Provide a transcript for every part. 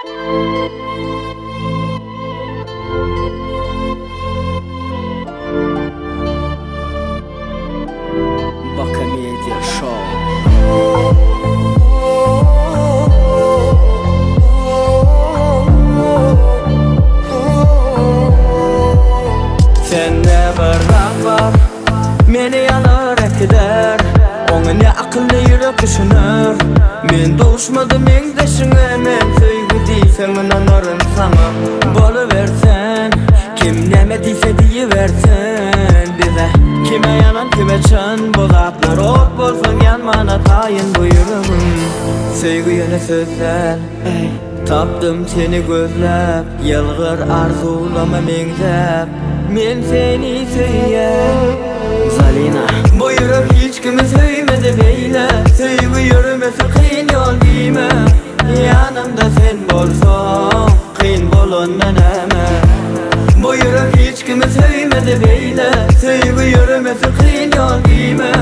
Baka Media Show. Sen ne var meni yanar etkiler, onu ne akıllı yürek düşünür. Men doğuşmadım engdeşine, men söygü deysen inanırım sana. Boluversen, kim neme deyse deyiversen bize. Kime yanan kime çın, bu zatlar ot bolsun yanmana tayin bu yüreğim. Söygü yöne sözler, tapdım seni gözlep, yılgır arzulama mengzep. Men seni söyleyen Zalina, bu yürek hiç kimi söymedi beyle. Söygü yürümesi kıyın yol diyme. Yanımda sen bolson, kıyın bolon meneme. Bu yürek hiç kimi söymedi beyle. Söygü yürümesi kıyın yol diyme.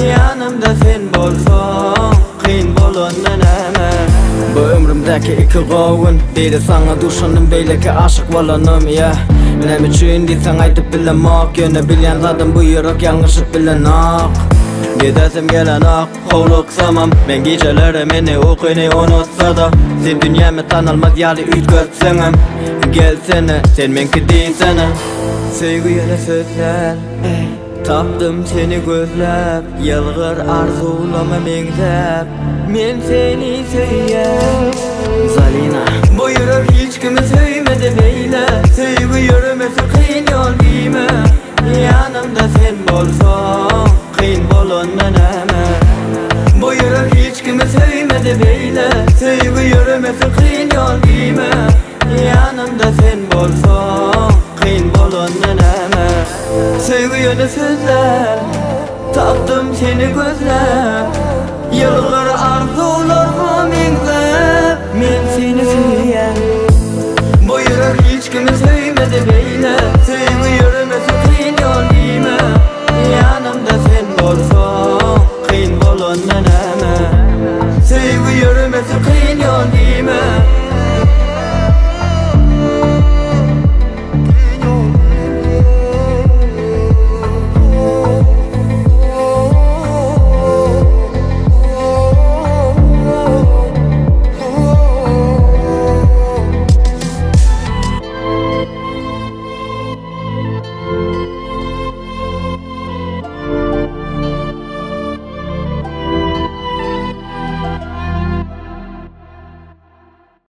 Yanımda sen bolson, kıyın bolon meneme. Bu ömrümdeki iki qovun, deydi sana duşandım beyleki aşık bolanım ya. Benim için deysen aytıp bilemek, yöne bilyen zaten bu yürek yanlışıp bilenek. Gidesim gelen ak, hovluk samam. Ben geceleri meni okuyunu unutsa da, sen dünyamı tanılmaz yali üt götsenem. Gelsene, sen menki deysene. Söygü yöne sözler, tapdım seni gözlep, yılgır arzulama mengzep. Men seni söyleyen Zalina, bu yürek hiç kimi söymedi beyle. Söygü yürümesi kıyın yol diyme. Yanımda sen bolson, kıyın bolon meneme. Bu yürek hiç kimi söymedi beyle. Söygü yürümesi kıyın yol diyme. Yanımda sen bolson, kıyın bolon meneme. Söygü yöne sözler, tapdım seni gözlep, yılgır arzularıma mengzep. Men seni söyleyen, bu yürek hiç kimi söymedi beyle. Söygü yürümesi kıyın yol diyme. Yanımda sen bolson, kıyın bolon meneme. Söygü yürümesi kıyın yol diyme.